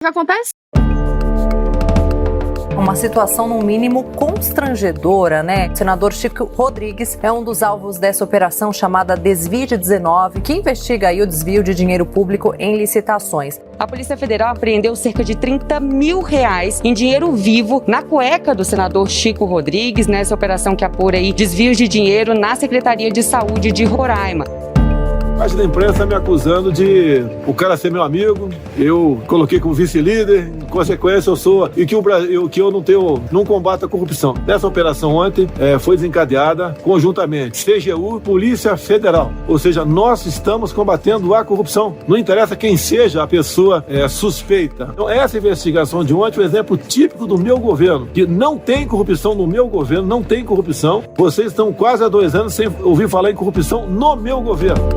que acontece? Uma situação, no mínimo, constrangedora, né? O senador Chico Rodrigues é um dos alvos dessa operação chamada Desvio de 19, que investiga aí o desvio de dinheiro público em licitações. A Polícia Federal apreendeu cerca de R$30 mil em dinheiro vivo na cueca do senador Chico Rodrigues, nessa operação que apura aí desvios de dinheiro na Secretaria de Saúde de Roraima. Parte da imprensa me acusando de o cara ser meu amigo, eu coloquei como vice-líder, em consequência eu sou, e que eu não combato a corrupção. Nessa operação ontem foi desencadeada conjuntamente CGU e Polícia Federal, ou seja, nós estamos combatendo a corrupção. Não interessa quem seja a pessoa suspeita. Então essa investigação de ontem é um exemplo típico do meu governo, que não tem corrupção no meu governo, não tem corrupção. Vocês estão quase há 2 anos sem ouvir falar em corrupção no meu governo.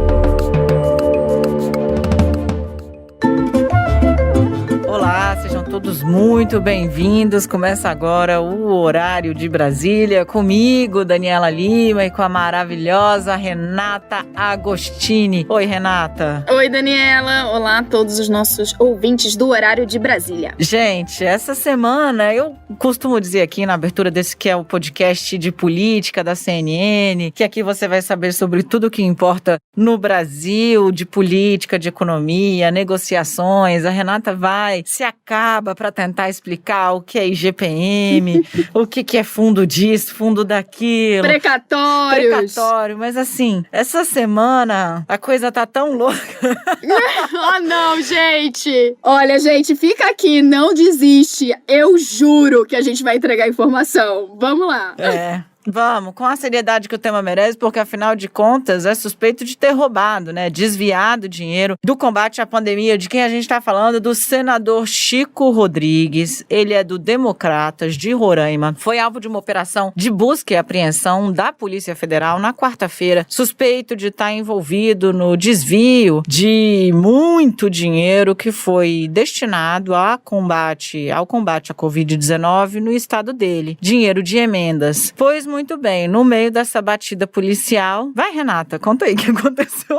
Olá, sejam todos muito bem-vindos. Começa agora o Horário de Brasília, comigo, Daniela Lima, e com a maravilhosa Renata Agostini. Oi, Renata. Oi, Daniela. Olá a todos os nossos ouvintes do Horário de Brasília. Gente, essa semana eu costumo dizer aqui na abertura desse que é o podcast de política da CNN, que aqui você vai saber sobre tudo o que importa no Brasil, de política, de economia, negociações. A Renata se acaba para tentar explicar o que é IGPM, o que é fundo disso, fundo daquilo. Precatório. Mas assim, essa semana a coisa tá tão louca. Ah, não, gente. Olha, gente, fica aqui, não desiste. Eu juro que a gente vai entregar informação. Vamos lá. Vamos, com a seriedade que o tema merece, porque afinal de contas é suspeito de ter roubado, né? Desviado dinheiro do combate à pandemia. De quem a gente está falando? Do senador Chico Rodrigues. Ele é do Democratas de Roraima. Foi alvo de uma operação de busca e apreensão da Polícia Federal na quarta-feira. Suspeito de estar envolvido no desvio de muito dinheiro que foi destinado ao combate à Covid-19 no estado dele. Dinheiro de emendas. Pois muito bem, no meio dessa batida policial... Vai, Renata, conta aí o que aconteceu.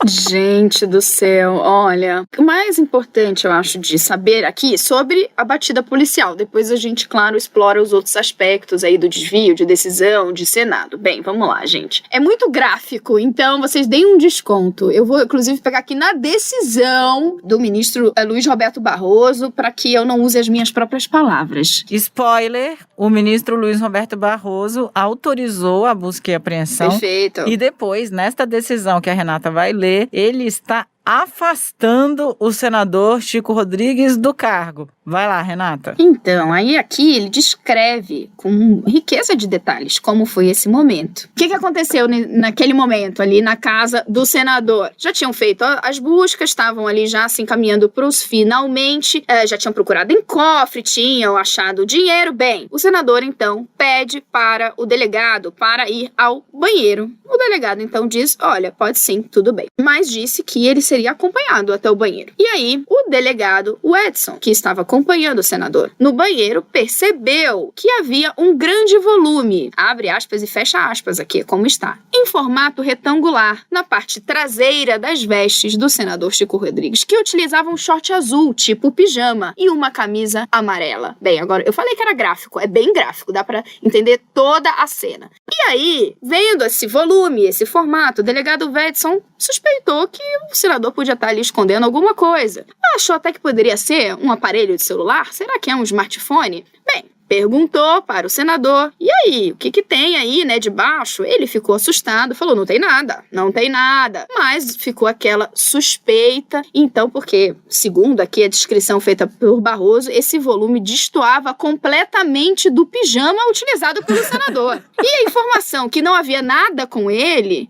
Gente do céu, olha, o mais importante, eu acho, de saber aqui sobre a batida policial. Depois a gente, claro, explora os outros aspectos aí do desvio, de decisão, de Senado. Bem, vamos lá, gente. É muito gráfico, então vocês deem um desconto. Eu vou, inclusive, pegar aqui na decisão do ministro Luiz Roberto Barroso, para que eu não use as minhas próprias palavras. Spoiler, o ministro Luiz Roberto Barroso autorizou a busca e apreensão. Perfeito. E depois, nesta decisão que a Renata vai ler, ele está afastando o senador Chico Rodrigues do cargo. Vai lá, Renata. Então, aí aqui ele descreve com riqueza de detalhes como foi esse momento. O que aconteceu naquele momento ali na casa do senador? Já tinham feito as buscas, estavam ali já se encaminhando para os finalmente, já tinham procurado em cofre, tinham achado dinheiro. Bem, o senador então pede para o delegado para ir ao banheiro. O delegado então diz, olha, pode sim, tudo bem. Mas disse que ele seria acompanhado até o banheiro. E aí, o delegado, o Edson, que estava acompanhando o senador no banheiro, percebeu que havia um grande volume, abre aspas e fecha aspas aqui, como está, em formato retangular, na parte traseira das vestes do senador Chico Rodrigues, que utilizava um short azul, tipo pijama, e uma camisa amarela. Bem, agora, eu falei que era gráfico, é bem gráfico, dá pra entender toda a cena. E aí, vendo esse volume, esse formato, o delegado Edson suspeitou que o senador podia estar ali escondendo alguma coisa. Achou até que poderia ser um aparelho de celular? Será que é um smartphone? Bem, perguntou para o senador, e aí, o que tem aí, né, debaixo? Ele ficou assustado, falou, não tem nada, mas ficou aquela suspeita, então, porque, segundo aqui a descrição feita por Barroso, esse volume destoava completamente do pijama utilizado pelo senador. E a informação que não havia nada com ele,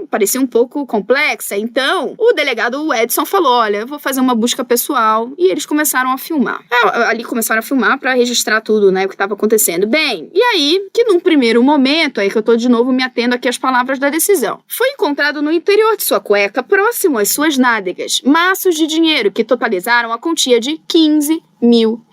parecia um pouco complexa, então, o delegado Edson falou, olha, eu vou fazer uma busca pessoal, e eles começaram a filmar. Ali começaram a filmar para registrar tudo, né, o que estava acontecendo. Bem, e aí, que num primeiro momento, aí que eu tô de novo me atendo aqui às palavras da decisão, foi encontrado no interior de sua cueca, próximo às suas nádegas, maços de dinheiro que totalizaram a quantia de R$15 mil.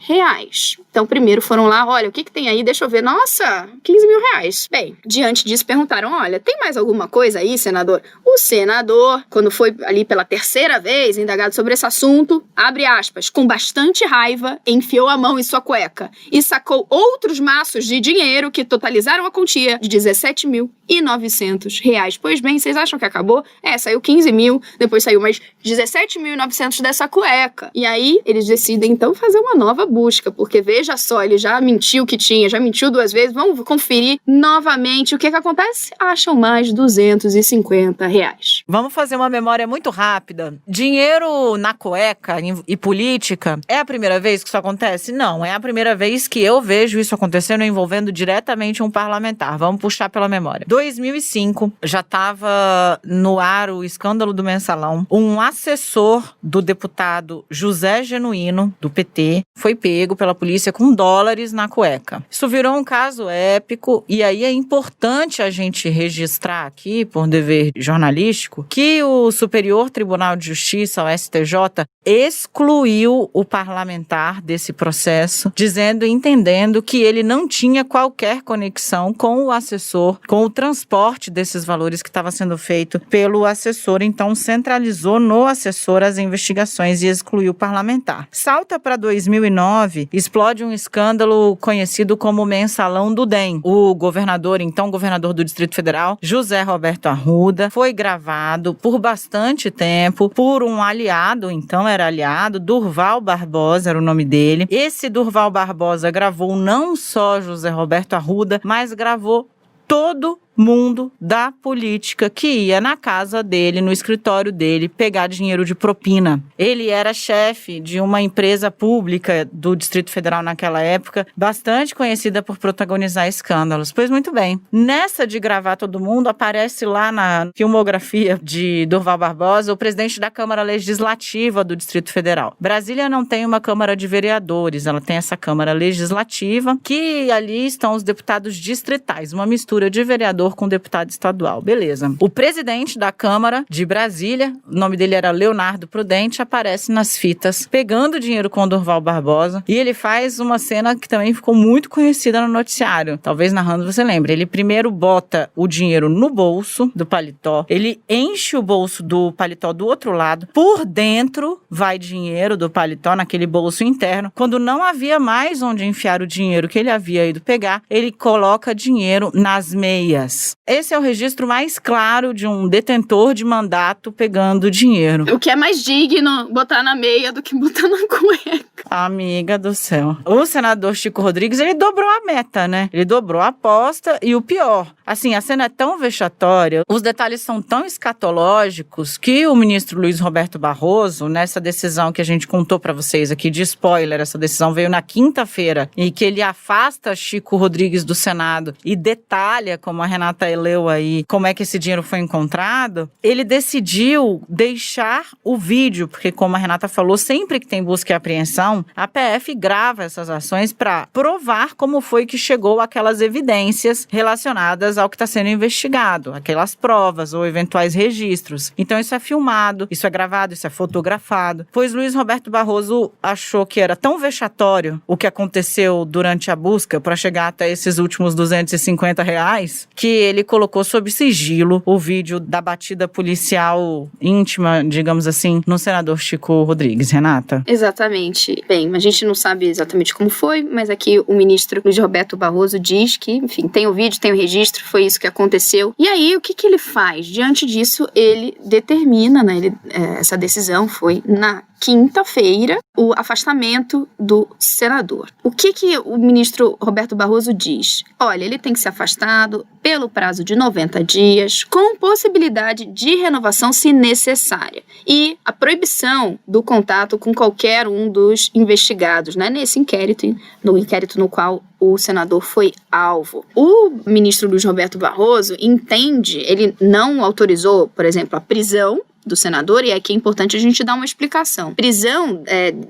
Então, primeiro foram lá, olha, o que tem aí? Deixa eu ver. Nossa, 15 mil reais. Bem, diante disso, perguntaram, olha, tem mais alguma coisa aí, senador? O senador, quando foi ali pela terceira vez indagado sobre esse assunto, abre aspas, com bastante raiva, enfiou a mão em sua cueca e sacou outros maços de dinheiro que totalizaram a quantia de 17.900 reais. Pois bem, vocês acham que acabou? Saiu 15 mil, depois saiu mais 17.900 dessa cueca. E aí, eles decidem, então, fazer uma nova busca, porque veja só, ele já mentiu que tinha, já mentiu 2 vezes, vamos conferir novamente o que acontece? Acham mais 250 reais. Vamos fazer uma memória muito rápida. Dinheiro na cueca e política, é a primeira vez que isso acontece? Não, é a primeira vez que eu vejo isso acontecendo envolvendo diretamente um parlamentar. Vamos puxar pela memória. 2005, já estava no ar o escândalo do Mensalão. Um assessor do deputado José Genuíno, do PT, foi pego pela polícia com dólares na cueca. Isso virou um caso épico e aí é importante a gente registrar aqui, por dever jornalístico, que o Superior Tribunal de Justiça, o STJ, excluiu o parlamentar desse processo, dizendo e entendendo que ele não tinha qualquer conexão com o assessor, com o transporte desses valores que estava sendo feito pelo assessor, então centralizou no assessor as investigações e excluiu o parlamentar. Salta para 2009, explode um escândalo conhecido como Mensalão do DEM. O governador, então governador do Distrito Federal, José Roberto Arruda, foi gravado por bastante tempo por um aliado, então era aliado, Durval Barbosa era o nome dele. Esse Durval Barbosa gravou não só José Roberto Arruda, mas gravou todo mundo da política que ia na casa dele, no escritório dele, pegar dinheiro de propina. Ele era chefe de uma empresa pública do Distrito Federal naquela época, bastante conhecida por protagonizar escândalos. Pois muito bem, nessa de gravar todo mundo, aparece lá na filmografia de Durval Barbosa o presidente da Câmara Legislativa do Distrito Federal. Brasília não tem uma Câmara de Vereadores, ela tem essa Câmara Legislativa, que ali estão os deputados distritais, uma mistura de vereador com deputado estadual, beleza. O presidente da Câmara de Brasília, o nome dele era Leonardo Prudente, aparece nas fitas pegando dinheiro com o Durval Barbosa e ele faz uma cena que também ficou muito conhecida no noticiário, talvez narrando você lembre. Ele primeiro bota o dinheiro no bolso do paletó, ele enche o bolso do paletó do outro lado, por dentro vai dinheiro do paletó naquele bolso interno. Quando não havia mais onde enfiar o dinheiro que ele havia ido pegar, ele coloca dinheiro nas meias. Esse é o registro mais claro de um detentor de mandato pegando dinheiro. O que é mais digno botar na meia do que botar na cueca. Amiga do céu. O senador Chico Rodrigues, ele dobrou a meta, né? Ele dobrou a aposta e o pior, assim, a cena é tão vexatória, os detalhes são tão escatológicos que o ministro Luiz Roberto Barroso, nessa decisão que a gente contou pra vocês aqui de spoiler, essa decisão veio na quinta-feira, e que ele afasta Chico Rodrigues do Senado e detalha, como a Renata leu aí, como é que esse dinheiro foi encontrado, ele decidiu deixar o vídeo, porque como a Renata falou, sempre que tem busca e apreensão, a PF grava essas ações para provar como foi que chegou aquelas evidências relacionadas ao que está sendo investigado, aquelas provas ou eventuais registros. Então isso é filmado, isso é gravado, isso é fotografado, pois Luiz Roberto Barroso achou que era tão vexatório o que aconteceu durante a busca para chegar até esses últimos 250 reais, que ele colocou sob sigilo o vídeo da batida policial íntima, digamos assim, no senador Chico Rodrigues. Renata? Exatamente. Bem, a gente não sabe exatamente como foi, mas aqui o ministro Luiz Roberto Barroso diz que, enfim, tem o vídeo, tem o registro, foi isso que aconteceu. E aí, o que ele faz? Diante disso, ele determina, né, essa decisão foi na quinta-feira, o afastamento do senador. O que o ministro Roberto Barroso diz? Olha, ele tem que ser afastado pelo prazo de 90 dias, com possibilidade de renovação se necessária. E a proibição do contato com qualquer um dos investigados, né, nesse inquérito, no inquérito no qual o senador foi alvo. O ministro Luiz Roberto Barroso entende, ele não autorizou, por exemplo, a prisão do senador, e aqui é importante a gente dar uma explicação. Prisão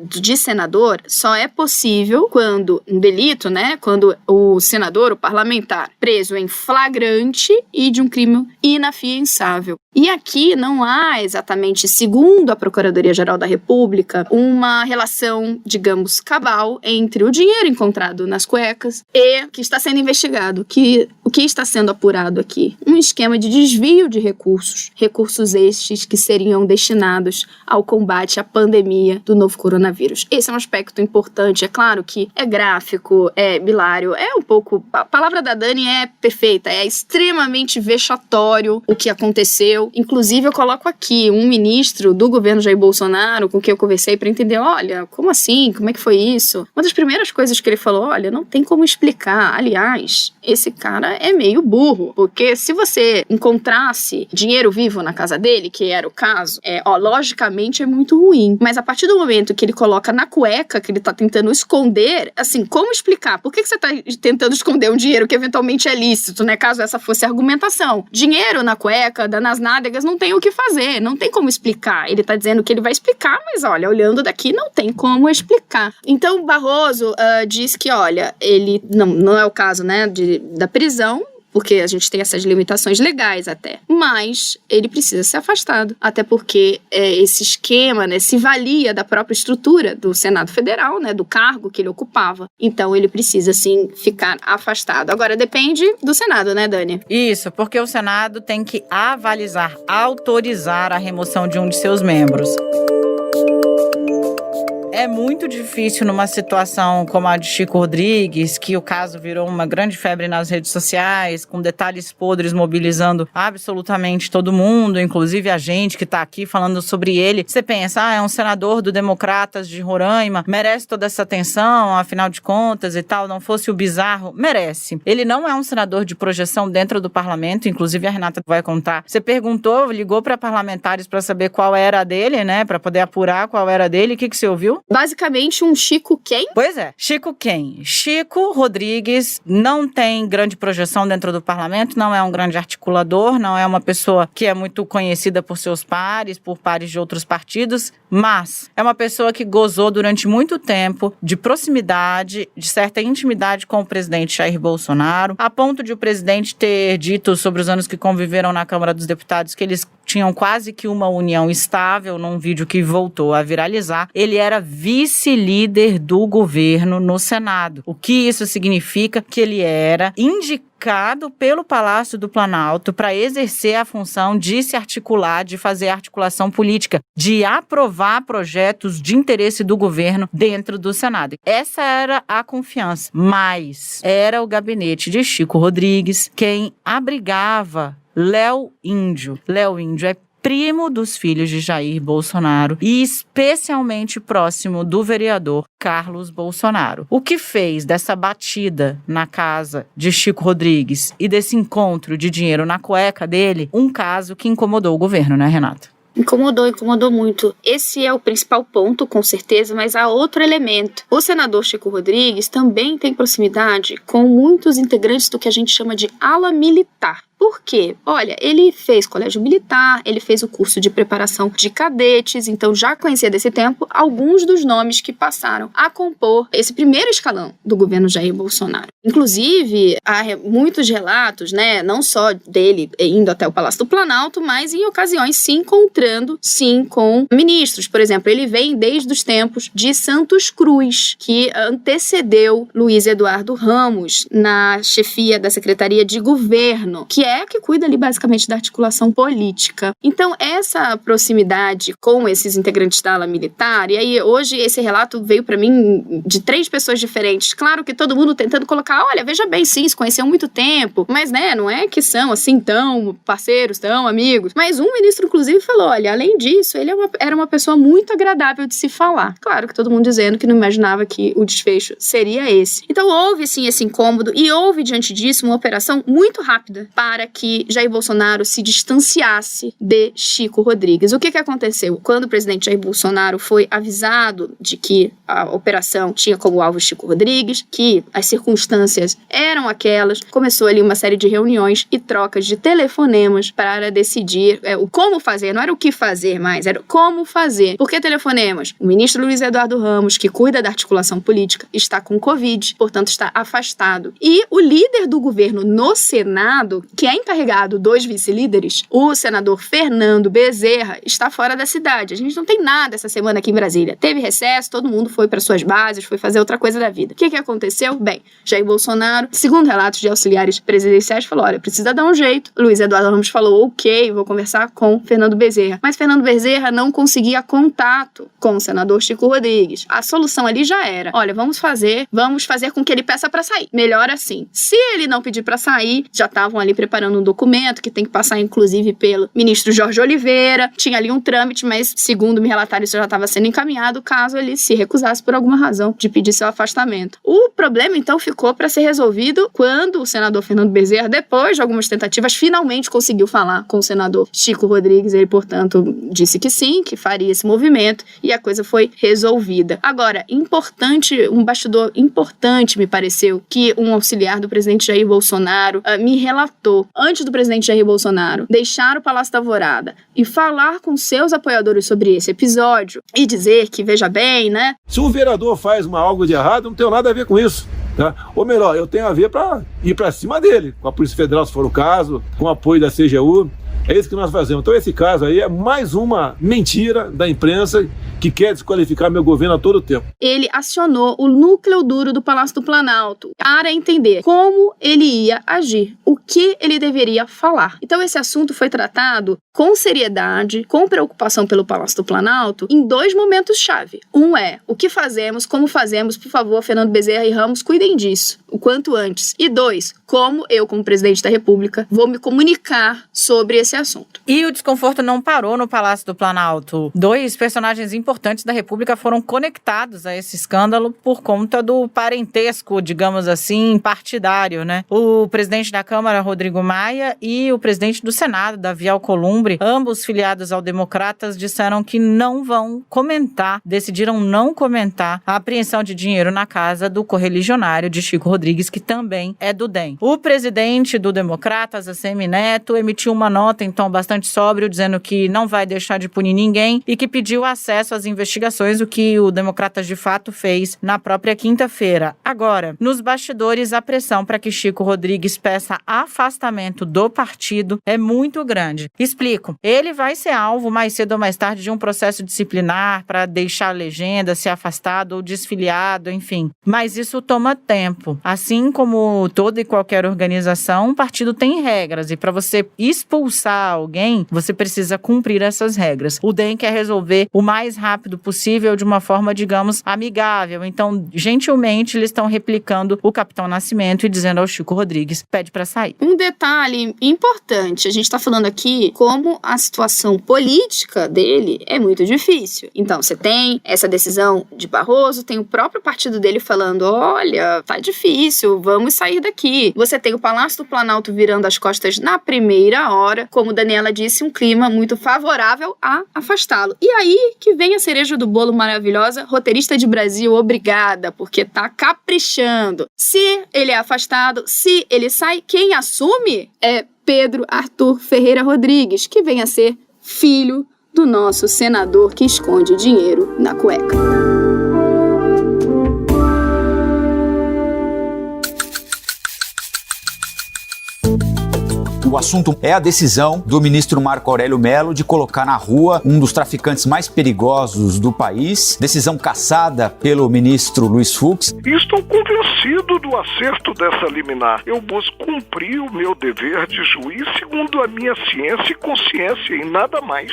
de senador só é possível quando um delito, né, quando o senador, o parlamentar, preso em flagrante e de um crime inafiançável. E aqui não há exatamente, segundo a Procuradoria-Geral da República, uma relação, digamos, cabal entre o dinheiro encontrado nas cuecas e o que está sendo investigado. O que está sendo apurado aqui? Um esquema de desvio de recursos estes que seriam destinados ao combate à pandemia do novo coronavírus. Esse é um aspecto importante. É claro que é gráfico, é bilário, é um pouco... A palavra da Dani é perfeita, é extremamente vexatório o que aconteceu. Inclusive, eu coloco aqui um ministro do governo Jair Bolsonaro com quem eu conversei para entender, olha, como assim? Como é que foi isso? Uma das primeiras coisas que ele falou, olha, não tem como explicar. Aliás, esse cara é meio burro, porque se você encontrasse dinheiro vivo na casa dele, que era o caso, logicamente é muito ruim. Mas a partir do momento que ele coloca na cueca, que ele tá tentando esconder, assim, como explicar? Por que você tá tentando esconder um dinheiro que eventualmente é lícito, né? Caso essa fosse a argumentação. Dinheiro na cueca, nas nádegas, não tem o que fazer, não tem como explicar. Ele tá dizendo que ele vai explicar, mas olha, olhando daqui, não tem como explicar. Então, Barroso diz que, olha, ele não é o caso, né, da prisão, porque a gente tem essas limitações legais até. Mas ele precisa ser afastado. Até porque esse esquema, né, se valia da própria estrutura do Senado Federal, né, do cargo que ele ocupava. Então ele precisa, sim, ficar afastado. Agora, depende do Senado, né, Dani? Isso, porque o Senado tem que avalizar, autorizar a remoção de um de seus membros. É muito difícil numa situação como a de Chico Rodrigues, que o caso virou uma grande febre nas redes sociais, com detalhes podres mobilizando absolutamente todo mundo, inclusive a gente que está aqui falando sobre ele. Você pensa, é um senador do Democratas de Roraima, merece toda essa atenção, afinal de contas e tal, não fosse o bizarro, merece. Ele não é um senador de projeção dentro do parlamento, inclusive a Renata vai contar. Você perguntou, ligou para parlamentares para saber qual era a dele, né, para poder apurar qual era a dele, o que você ouviu? Basicamente um Chico quem? Pois é, Chico quem? Chico Rodrigues não tem grande projeção dentro do parlamento, não é um grande articulador, não é uma pessoa que é muito conhecida por seus pares, por pares de outros partidos, mas é uma pessoa que gozou durante muito tempo de proximidade, de certa intimidade com o presidente Jair Bolsonaro, a ponto de o presidente ter dito sobre os anos que conviveram na Câmara dos Deputados que eles tinham quase que uma união estável, num vídeo que voltou a viralizar. Ele era vice-líder do governo no Senado. O que isso significa? Que ele era indicado pelo Palácio do Planalto para exercer a função de se articular, de fazer articulação política, de aprovar projetos de interesse do governo dentro do Senado. Essa era a confiança, mas era o gabinete de Chico Rodrigues quem abrigava Léo Índio. Léo Índio é primo dos filhos de Jair Bolsonaro e especialmente próximo do vereador Carlos Bolsonaro. O que fez dessa batida na casa de Chico Rodrigues e desse encontro de dinheiro na cueca dele um caso que incomodou o governo, né, Renata? Incomodou muito. Esse é o principal ponto, com certeza, mas há outro elemento. O senador Chico Rodrigues também tem proximidade com muitos integrantes do que a gente chama de ala militar. Por quê? Olha, ele fez colégio militar, ele fez o curso de preparação de cadetes, então já conhecia desse tempo alguns dos nomes que passaram a compor esse primeiro escalão do governo Jair Bolsonaro. Inclusive, há muitos relatos, né, não só dele indo até o Palácio do Planalto, mas em ocasiões se encontrando, sim, com ministros. Por exemplo, ele vem desde os tempos de Santos Cruz, que antecedeu Luiz Eduardo Ramos na chefia da Secretaria de Governo, que cuida ali basicamente da articulação política. Então, essa proximidade com esses integrantes da ala militar, e aí hoje esse relato veio para mim de 3 pessoas diferentes. Claro que todo mundo tentando colocar, olha, veja bem, sim, se conheciam há muito tempo, mas, né, não é que são assim tão parceiros, tão amigos. Mas um ministro, inclusive, falou, olha, além disso, ele era uma pessoa muito agradável de se falar. Claro que todo mundo dizendo que não imaginava que o desfecho seria esse. Então, houve, sim, esse incômodo e houve, diante disso, uma operação muito rápida para que Jair Bolsonaro se distanciasse de Chico Rodrigues. O que aconteceu? Quando o presidente Jair Bolsonaro foi avisado de que a operação tinha como alvo Chico Rodrigues, que as circunstâncias eram aquelas, começou ali uma série de reuniões e trocas de telefonemas para decidir o como fazer, não era o que fazer mais, era o como fazer. Por que telefonemas? O ministro Luiz Eduardo Ramos, que cuida da articulação política, está com Covid, portanto está afastado. E o líder do governo no Senado, que é encarregado dos vice-líderes, o senador Fernando Bezerra está fora da cidade. A gente não tem nada essa semana aqui em Brasília. Teve recesso, todo mundo foi para suas bases, foi fazer outra coisa da vida. O que aconteceu? Bem, Jair Bolsonaro, segundo relatos de auxiliares presidenciais, falou, olha, precisa dar um jeito. Luiz Eduardo Ramos falou, ok, vou conversar com Fernando Bezerra. Mas Fernando Bezerra não conseguia contato com o senador Chico Rodrigues. A solução ali já era, olha, vamos fazer com que ele peça para sair. Melhor assim. Se ele não pedir para sair, já estavam ali preparando um documento que tem que passar, inclusive, pelo ministro Jorge Oliveira. Tinha ali um trâmite, mas, segundo me relataram, isso já estava sendo encaminhado caso ele se recusasse por alguma razão de pedir seu afastamento. O problema, então, ficou para ser resolvido quando o senador Fernando Bezerra, depois de algumas tentativas, finalmente conseguiu falar com o senador Chico Rodrigues. Ele, portanto, disse que sim, que faria esse movimento e a coisa foi resolvida. Agora, um bastidor importante, me pareceu, que um auxiliar do presidente Jair Bolsonaro me relatou. Antes do presidente Jair Bolsonaro deixar o Palácio da Alvorada e falar com seus apoiadores sobre esse episódio e dizer que, veja bem, né? Se um vereador faz algo de errado, não tenho nada a ver com isso. Tá? Ou melhor, eu tenho a ver para ir para cima dele, com a Polícia Federal, se for o caso, com o apoio da CGU. É isso que nós fazemos. Então esse caso aí é mais uma mentira da imprensa que quer desqualificar meu governo a todo tempo. Ele acionou o núcleo duro do Palácio do Planalto para entender como ele ia agir, o que ele deveria falar. Então esse assunto foi tratado com seriedade, com preocupação pelo Palácio do Planalto, em 2 momentos-chave. Um é, o que fazemos, como fazemos, por favor, Fernando Bezerra e Ramos, cuidem disso, o quanto antes. E 2, como eu, como presidente da República, vou me comunicar sobre esse assunto. E o desconforto não parou no Palácio do Planalto. 2 personagens importantes da República foram conectados a esse escândalo por conta do parentesco, digamos assim, partidário, né? O presidente da Câmara, Rodrigo Maia, e o presidente do Senado, Davi Alcolumbre, ambos filiados ao Democratas, disseram que não vão comentar, decidiram não comentar a apreensão de dinheiro na casa do correligionário de Chico Rodrigues, que também é do DEM. O presidente do Democratas, ACM Neto, emitiu uma nota em tom bastante sóbrio, dizendo que não vai deixar de punir ninguém e que pediu acesso às investigações, o que o Democratas de fato fez na própria quinta-feira. Agora, nos bastidores, a pressão para que Chico Rodrigues peça afastamento do partido é muito grande. Explico. Ele vai ser alvo mais cedo ou mais tarde de um processo disciplinar para deixar a legenda, ser afastado ou desfiliado, enfim. Mas isso toma tempo. Assim como toda e qualquer organização, um partido tem regras e para você expulsar alguém, você precisa cumprir essas regras. O DEM quer resolver o mais rápido possível de uma forma, digamos, amigável. Então, gentilmente, eles estão replicando o Capitão Nascimento e dizendo ao Chico Rodrigues, pede para sair. Um detalhe importante, a gente está falando aqui como a situação política dele é muito difícil. Então, você tem essa decisão de Barroso, tem o próprio partido dele falando, olha, tá difícil, vamos sair daqui. Você tem o Palácio do Planalto virando as costas na primeira hora, como Daniela disse, um clima muito favorável a afastá-lo. E aí que vem a cereja do bolo maravilhosa, roteirista de Brasil, obrigada, porque tá caprichando. Se ele é afastado, se ele sai, quem assume é Pedro Arthur Ferreira Rodrigues, que vem a ser filho do nosso senador que esconde dinheiro na cueca. O assunto é a decisão do ministro Marco Aurélio Mello de colocar na rua um dos traficantes mais perigosos do país, decisão cassada pelo ministro Luiz Fux. Estou convencido do acerto dessa liminar. Eu busco cumprir o meu dever de juiz segundo a minha ciência e consciência e nada mais.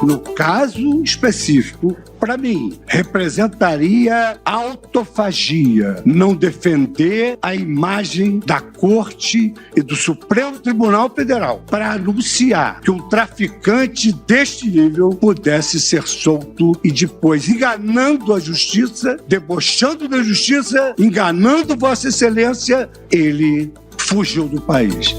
No caso específico, para mim, representaria autofagia, não defender a imagem da Corte e do Supremo Tribunal Federal para anunciar que um traficante deste nível pudesse ser solto e depois, enganando a justiça, debochando da justiça, enganando Vossa Excelência, ele fugiu do país.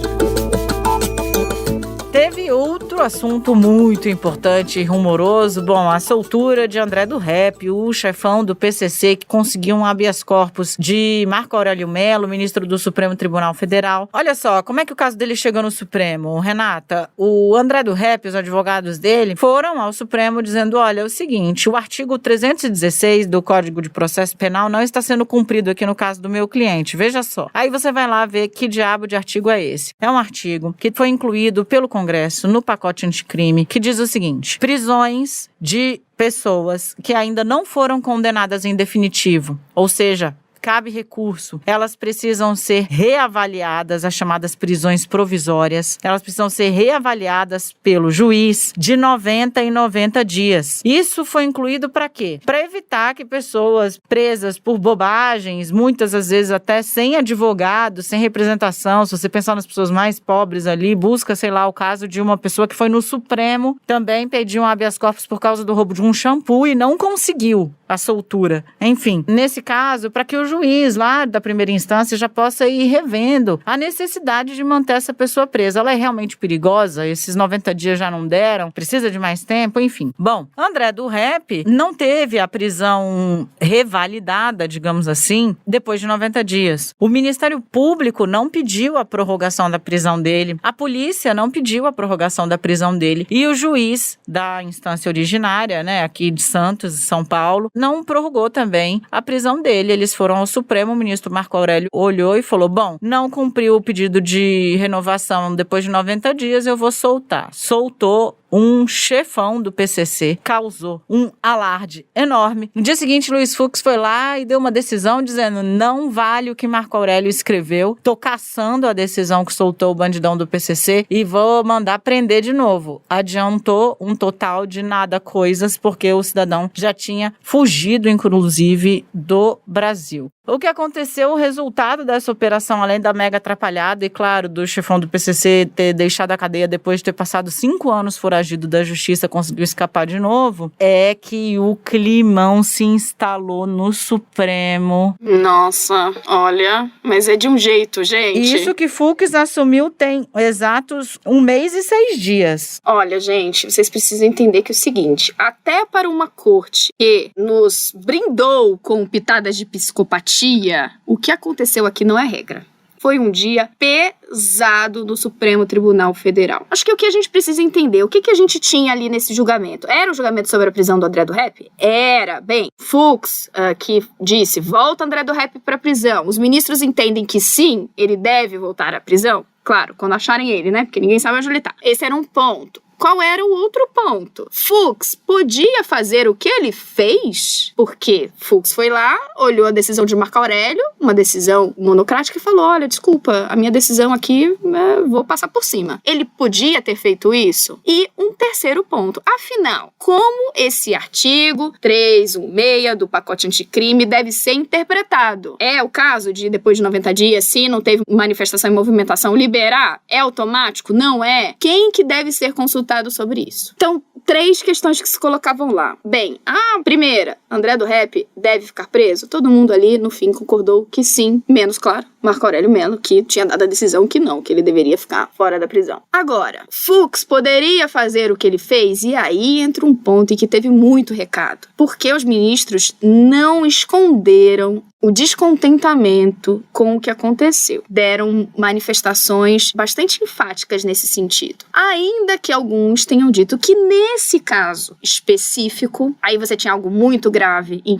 Teve outro Outro assunto muito importante e rumoroso, bom, a soltura de André do Rep, o chefão do PCC que conseguiu um habeas corpus de Marco Aurélio Mello, ministro do Supremo Tribunal Federal. Olha só, como é que o caso dele chegou no Supremo, Renata? O André do Rep, os advogados dele, foram ao Supremo dizendo, olha, é o seguinte, o artigo 316 do Código de Processo Penal não está sendo cumprido aqui no caso do meu cliente, veja só. Aí você vai lá ver que diabo de artigo é esse. É um artigo que foi incluído pelo Congresso no pacote anticrime, que diz o seguinte, prisões de pessoas que ainda não foram condenadas em definitivo, ou seja, cabe recurso, elas precisam ser reavaliadas, as chamadas prisões provisórias, elas precisam ser reavaliadas pelo juiz de 90 em 90 dias. Isso foi incluído para quê? Para evitar que pessoas presas por bobagens, muitas às vezes até sem advogado, sem representação, se você pensar nas pessoas mais pobres ali, busca, sei lá, o caso de uma pessoa que foi no Supremo, também pediu um habeas corpus por causa do roubo de um shampoo e não conseguiu a soltura. Enfim, nesse caso, para que o juiz lá da primeira instância já possa ir revendo a necessidade de manter essa pessoa presa. Ela é realmente perigosa? Esses 90 dias já não deram? Precisa de mais tempo? Enfim. Bom, André do Rep não teve a prisão revalidada, digamos assim, depois de 90 dias. O Ministério Público não pediu a prorrogação da prisão dele. A polícia não pediu a prorrogação da prisão dele. E o juiz da instância originária, né, aqui de Santos, São Paulo, não prorrogou também a prisão dele. Eles foram ao Supremo, o ministro Marco Aurélio olhou e falou, bom, não cumpriu o pedido de renovação depois de 90 dias, eu vou soltar. Soltou um chefão do PCC, causou um alarde enorme. No dia seguinte, Luiz Fux foi lá e deu uma decisão dizendo, não vale o que Marco Aurélio escreveu, tô caçando a decisão que soltou o bandidão do PCC e vou mandar prender de novo. Adiantou um total de nada coisas, porque o cidadão já tinha fugido, inclusive, do Brasil. O que aconteceu, o resultado dessa operação, além da mega atrapalhada e, claro, do chefão do PCC ter deixado a cadeia depois de ter passado 5 anos foragido da justiça, conseguiu escapar de novo, é que o climão se instalou no Supremo. Nossa, olha, mas é de um jeito, gente. Isso que Fux assumiu tem exatos 1 mês e 6 dias. Olha, gente, vocês precisam entender que é o seguinte, até para uma corte que nos brindou com pitadas de psicopatia, o que aconteceu aqui não é regra. Foi um dia pesado do Supremo Tribunal Federal. Acho que o que a gente precisa entender, o que a gente tinha ali nesse julgamento? Era um julgamento sobre a prisão do André do Rep? Era. Bem, Fux, que disse, volta André do Rep para a prisão. Os ministros entendem que sim, ele deve voltar à prisão? Claro, quando acharem ele, né? Porque ninguém sabe onde ele tá. Esse era um ponto. Qual era o outro ponto? Fux podia fazer o que ele fez? Porque Fux foi lá, olhou a decisão de Marco Aurélio, uma decisão monocrática, e falou, olha, desculpa, a minha decisão aqui, vou passar por cima. Ele podia ter feito isso? E um terceiro ponto, afinal, como esse artigo 316 do pacote anticrime deve ser interpretado? É o caso de, depois de 90 dias, se não teve manifestação e movimentação, liberar? É automático? Não é? Quem que deve ser consultado sobre isso? Então, 3 questões que se colocavam lá. Bem, a primeira, André do Rep deve ficar preso? Todo mundo ali, no fim, concordou que sim, menos, claro, Marco Aurélio Mello, que tinha dado a decisão que não, que ele deveria ficar fora da prisão. Agora, Fux poderia fazer o que ele fez? E aí entra um ponto em que teve muito recado. Porque os ministros não esconderam o descontentamento com o que aconteceu. Deram manifestações bastante enfáticas nesse sentido. Ainda que alguns tenham dito que nesse caso específico, aí você tinha algo muito grave em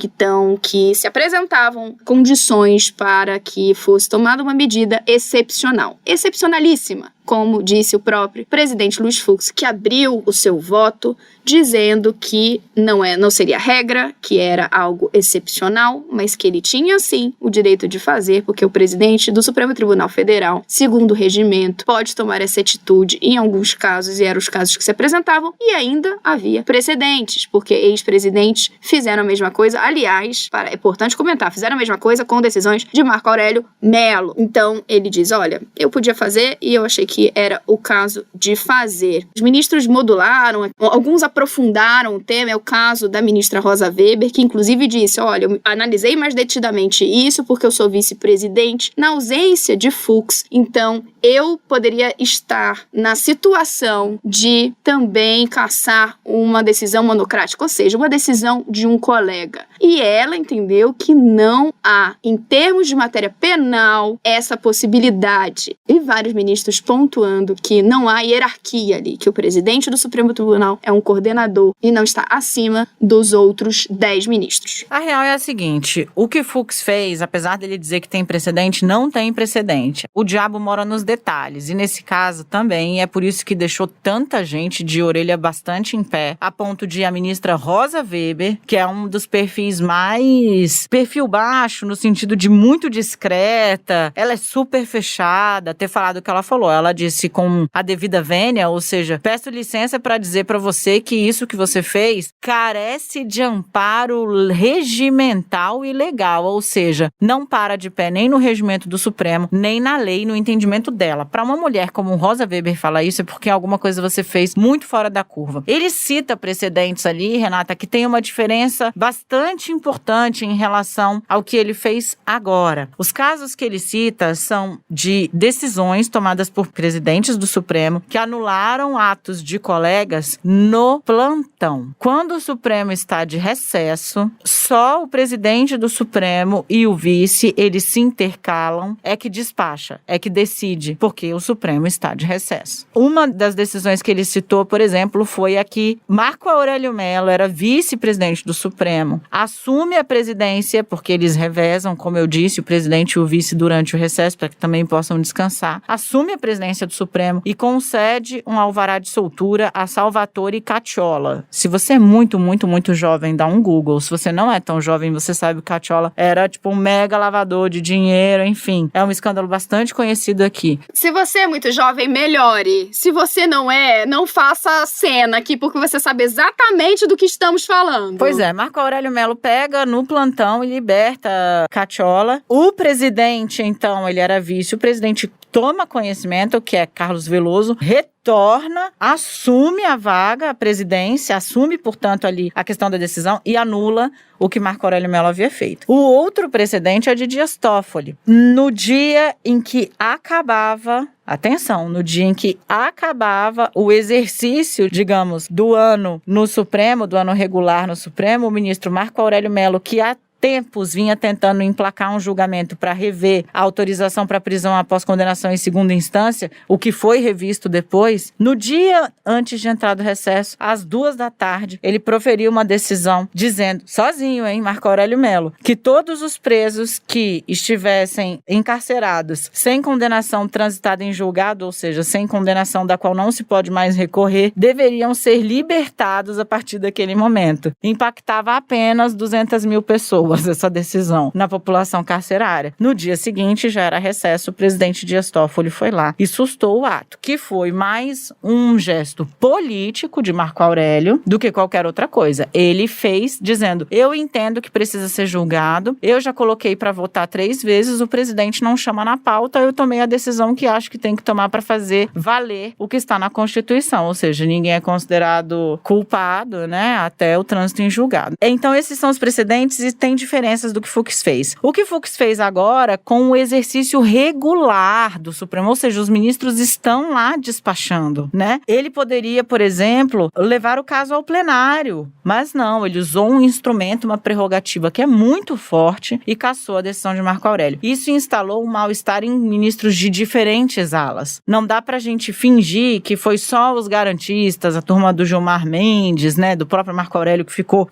que se apresentavam condições para que fosse tomada uma medida excepcional. Excepcionalíssima, como disse o próprio presidente Luiz Fux, que abriu o seu voto dizendo que não seria regra, que era algo excepcional, mas que ele tinha sim o direito de fazer, porque o presidente do Supremo Tribunal Federal, segundo o regimento, pode tomar essa atitude em alguns casos, e eram os casos que se apresentavam, e ainda havia precedentes, porque ex-presidentes fizeram a mesma coisa, aliás, é importante comentar, fizeram a mesma coisa com decisões de Marco Aurélio Mello. Então, ele diz, olha, eu podia fazer e eu achei que era o caso de fazer. Os ministros modularam, alguns apontaram aprofundaram o tema é o caso da ministra Rosa Weber, que inclusive disse, olha, eu analisei mais detidamente isso porque eu sou vice-presidente, na ausência de Fux, então eu poderia estar na situação de também cassar uma decisão monocrática, ou seja, uma decisão de um colega. E ela entendeu que não há, em termos de matéria penal, essa possibilidade. E vários ministros pontuando que não há hierarquia ali, que o presidente do Supremo Tribunal é um coordenador e não está acima dos outros 10 ministros. A real é a seguinte, o que Fux fez, apesar dele dizer que tem precedente, não tem precedente. O diabo mora nos detalhes, e nesse caso também é por isso que deixou tanta gente de orelha bastante em pé, a ponto de a ministra Rosa Weber, que é um dos perfis mais perfil baixo, no sentido de muito discreta, ela é super fechada, ter falado o que ela falou. Ela disse com a devida vênia, ou seja, peço licença para dizer para você que isso que você fez carece de amparo regimental e legal, ou seja, não para de pé nem no regimento do Supremo, nem na lei, no entendimento dela. Para uma mulher como Rosa Weber falar isso é porque alguma coisa você fez muito fora da curva. Ele cita precedentes ali, Renata, que tem uma diferença bastante importante em relação ao que ele fez agora. Os casos que ele cita são de decisões tomadas por presidentes do Supremo que anularam atos de colegas no plantão. Quando o Supremo está de recesso, só o presidente do Supremo e o vice, eles se intercalam, é que despacha, é que decide, porque o Supremo está de recesso. Uma das decisões que ele citou, por exemplo, foi a que Marco Aurélio Mello era vice-presidente do Supremo, assume a presidência, porque eles revezam, como eu disse, o presidente e o vice durante o recesso, para que também possam descansar, assume a presidência do Supremo e concede um alvará de soltura a Salvatore Cacciola. Se você é muito, muito, muito jovem, dá um Google. Se você não é tão jovem, você sabe que Cacciola era tipo um mega lavador de dinheiro, enfim. É um escândalo bastante conhecido aqui. Se você é muito jovem, melhore. Se você não é, não faça a cena aqui, porque você sabe exatamente do que estamos falando. Pois é, Marco Aurélio Mello pega no plantão e liberta Cacciola. O presidente, então, ele era vice, o presidente toma conhecimento, que é Carlos Veloso, retorna, assume a vaga, a presidência, assume, portanto, ali a questão da decisão e anula o que Marco Aurélio Mello havia feito. O outro precedente é de Dias Toffoli. No dia em que acabava, atenção, no dia em que acabava o exercício, digamos, do ano no Supremo, do ano regular no Supremo, o ministro Marco Aurélio Mello, que há tempos vinha tentando emplacar um julgamento para rever a autorização para prisão após condenação em segunda instância, o que foi revisto depois, no dia antes de entrar do recesso, às 14h, ele proferiu uma decisão dizendo, sozinho, Marco Aurélio Mello, que todos os presos que estivessem encarcerados sem condenação transitada em julgado, ou seja, sem condenação da qual não se pode mais recorrer, deveriam ser libertados a partir daquele momento. Impactava apenas 200 mil pessoas essa decisão na população carcerária. No dia seguinte, já era recesso, o presidente Dias Toffoli foi lá e sustou o ato, que foi mais um gesto político de Marco Aurélio do que qualquer outra coisa. Ele fez dizendo, eu entendo que precisa ser julgado, eu já coloquei para votar 3 vezes, o presidente não chama na pauta, eu tomei a decisão que acho que tem que tomar para fazer valer o que está na Constituição, ou seja, ninguém é considerado culpado, né, até o trânsito em julgado. Então, esses são os precedentes e tem diferenças do que Fux fez. O que Fux fez agora com o exercício regular do Supremo, ou seja, os ministros estão lá despachando, né? Ele poderia, por exemplo, levar o caso ao plenário, mas não, ele usou um instrumento, uma prerrogativa que é muito forte e cassou a decisão de Marco Aurélio. Isso instalou um mal-estar em ministros de diferentes alas. Não dá pra gente fingir que foi só os garantistas, a turma do Gilmar Mendes, né, do próprio Marco Aurélio que ficou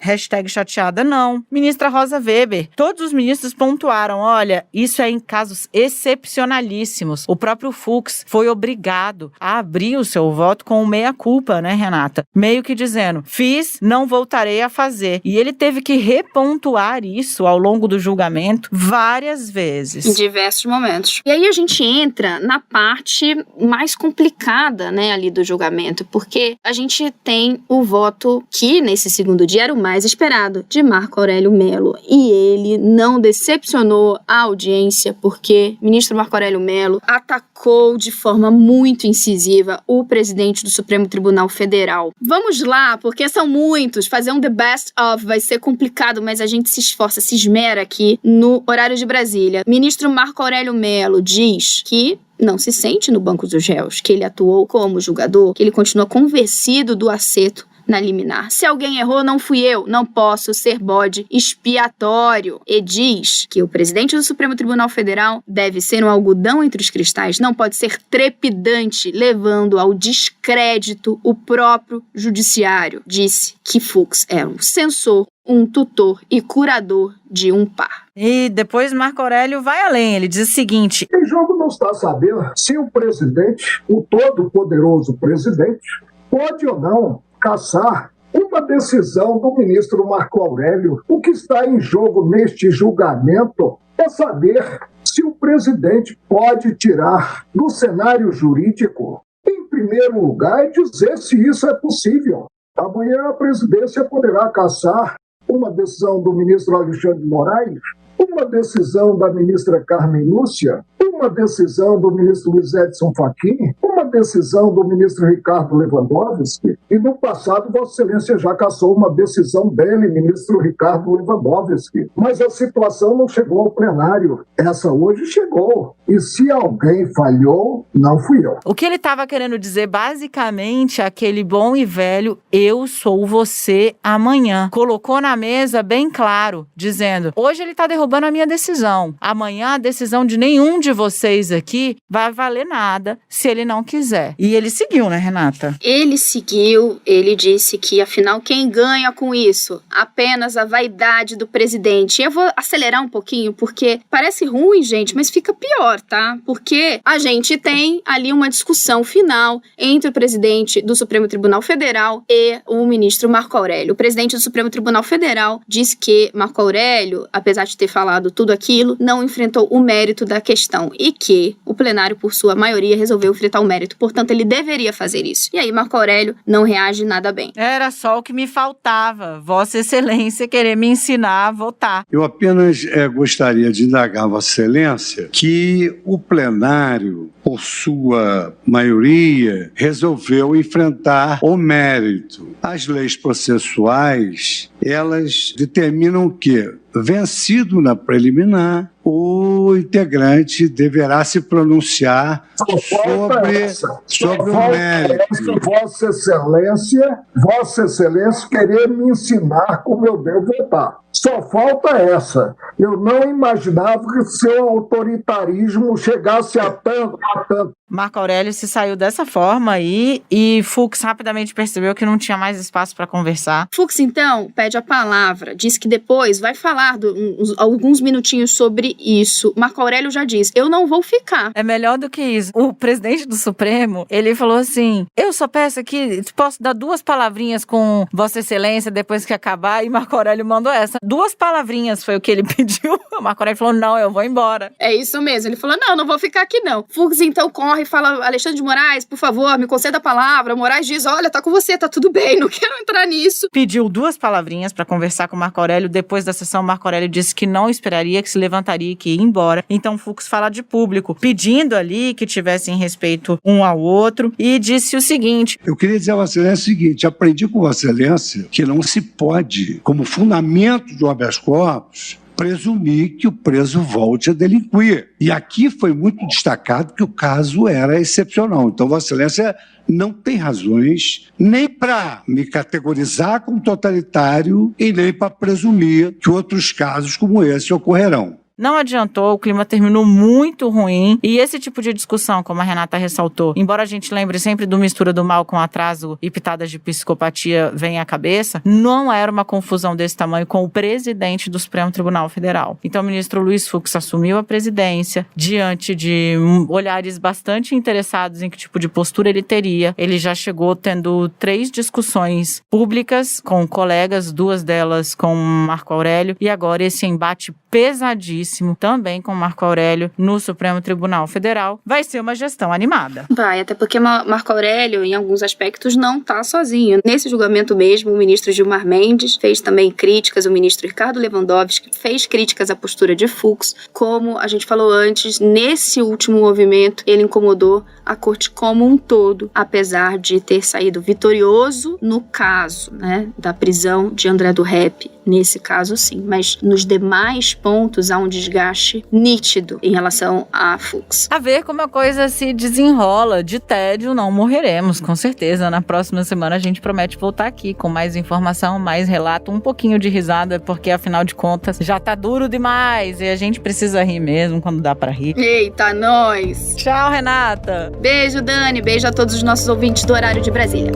#chateada, não. Ministra Rosa Weber, todos os ministros pontuaram, olha, isso é em casos excepcionalíssimos. O próprio Fux foi obrigado a abrir o seu voto com o meia-culpa, né, Renata? Meio que dizendo, fiz, não voltarei a fazer. E ele teve que repontuar isso ao longo do julgamento várias vezes. Em diversos momentos. E aí a gente entra na parte mais complicada, né, ali do julgamento, porque a gente tem o voto que, nesse segundo dia, era o mais esperado, de Marco Aurélio Mello. e ele não decepcionou a audiência, porque o ministro Marco Aurélio Mello atacou de forma muito incisiva o presidente do Supremo Tribunal Federal. Vamos lá, porque são muitos, fazer um the best of vai ser complicado, mas a gente se esforça, se esmera aqui no horário de Brasília. Ministro Marco Aurélio Mello diz que não se sente no banco dos réus, que ele atuou como julgador, que ele continua convencido do acerto na liminar. Se alguém errou, não fui eu, não posso ser bode expiatório. E diz que o presidente do Supremo Tribunal Federal deve ser um algodão entre os cristais, não pode ser trepidante, levando ao descrédito o próprio judiciário. Disse que Fux é um censor, um tutor e curador de um par. E depois Marco Aurélio vai além, ele diz o seguinte: em jogo não está sabendo se o presidente, o todo-poderoso presidente, pode ou não cassar uma decisão do ministro Marco Aurélio. O que está em jogo neste julgamento é saber se o presidente pode tirar do cenário jurídico, em primeiro lugar, e dizer se isso é possível. Amanhã a presidência poderá cassar uma decisão do ministro Alexandre de Moraes, uma decisão da ministra Carmen Lúcia, uma decisão do ministro Luiz Edson Fachin, uma decisão do ministro Ricardo Lewandowski, e no passado Vossa Excelência já cassou uma decisão dele, ministro Ricardo Lewandowski. Mas a situação não chegou ao plenário. Essa hoje chegou. E se alguém falhou, não fui eu. O que ele estava querendo dizer, basicamente, é aquele bom e velho eu sou você amanhã. Colocou na mesa bem claro, dizendo, hoje ele está derrubando a minha decisão. Amanhã a decisão de nenhum de vocês aqui vai valer nada se ele não quiser. E ele seguiu, né, Renata? Ele seguiu, ele disse que, afinal, quem ganha com isso? Apenas a vaidade do presidente. Eu vou acelerar um pouquinho, porque parece ruim, gente, mas fica pior, tá? Porque a gente tem ali uma discussão final entre o presidente do Supremo Tribunal Federal e o ministro Marco Aurélio. O presidente do Supremo Tribunal Federal disse que Marco Aurélio, apesar de ter falado tudo aquilo, não enfrentou o mérito da questão e que o plenário, por sua maioria, resolveu enfrentar o mérito. Portanto, ele deveria fazer isso. E aí, Marco Aurélio não reage nada bem. Era só o que me faltava. Vossa Excelência querer me ensinar a votar. Eu apenas gostaria de indagar Vossa Excelência que o plenário, por sua maioria, resolveu enfrentar o mérito. As leis processuais, elas determinam que, vencido na preliminar, o integrante deverá se pronunciar sobre o mérito. Vossa Excelência querer me ensinar como eu devo votar. Só falta essa. Eu não imaginava que seu autoritarismo chegasse a tanto. Marco Aurélio se saiu dessa forma aí e Fux rapidamente percebeu que não tinha mais espaço para conversar. Fux, então, pede a palavra, diz que depois vai falar alguns minutinhos sobre isso. Marco Aurélio já diz, eu não vou ficar. É melhor do que isso. O presidente do Supremo, ele falou assim, eu só peço aqui, posso dar 2 palavrinhas com Vossa Excelência depois que acabar, e Marco Aurélio mandou essa. 2 palavrinhas foi o que ele pediu. O Marco Aurélio falou, não, eu vou embora. É isso mesmo. Ele falou, não vou ficar aqui não. Fux, então, corre e fala, Alexandre de Moraes, por favor, me conceda a palavra. Moraes diz, olha, tá com você, tá tudo bem, não quero entrar nisso. Pediu 2 palavrinhas para conversar com o Marco Aurélio. Depois da sessão, Marco Aurélio disse que não esperaria, que se levantaria e que ia embora. Então, Fux fala de público, pedindo ali que tivessem respeito um ao outro, e disse o seguinte. Eu queria dizer a Vossa Excelência o seguinte, aprendi com Vossa Excelência que não se pode, como fundamento do habeas corpus, presumir que o preso volte a delinquir. E aqui foi muito destacado que o caso era excepcional. Então, Vossa Excelência não tem razões nem para me categorizar como totalitário e nem para presumir que outros casos como esse ocorrerão. Não adiantou, o clima terminou muito ruim, e esse tipo de discussão, como a Renata ressaltou, embora a gente lembre sempre do mistura do mal com atraso e pitadas de psicopatia vem à cabeça, não era uma confusão desse tamanho com o presidente do Supremo Tribunal Federal. Então o ministro Luiz Fux assumiu a presidência diante de olhares bastante interessados em que tipo de postura ele teria. Ele já chegou tendo 3 discussões públicas com colegas, 2 delas com Marco Aurélio, e agora esse embate pesadíssimo animadíssimo, também com Marco Aurélio no Supremo Tribunal Federal. Vai ser uma gestão animada. Vai, até porque Marco Aurélio, em alguns aspectos, não tá sozinho. Nesse julgamento mesmo, o ministro Gilmar Mendes fez também críticas, o ministro Ricardo Lewandowski fez críticas à postura de Fux. Como a gente falou antes, nesse último movimento, ele incomodou a corte como um todo, apesar de ter saído vitorioso no caso, né, da prisão de André do Rep. Nesse caso, sim. Mas nos demais pontos há um desgaste nítido em relação a Fux. A ver como a coisa se desenrola. De tédio não morreremos, com certeza. Na próxima semana a gente promete voltar aqui com mais informação, mais relato, um pouquinho de risada, porque afinal de contas já tá duro demais e a gente precisa rir mesmo quando dá pra rir. Eita, nós! Tchau, Renata! Beijo, Dani. Beijo a todos os nossos ouvintes do Horário de Brasília.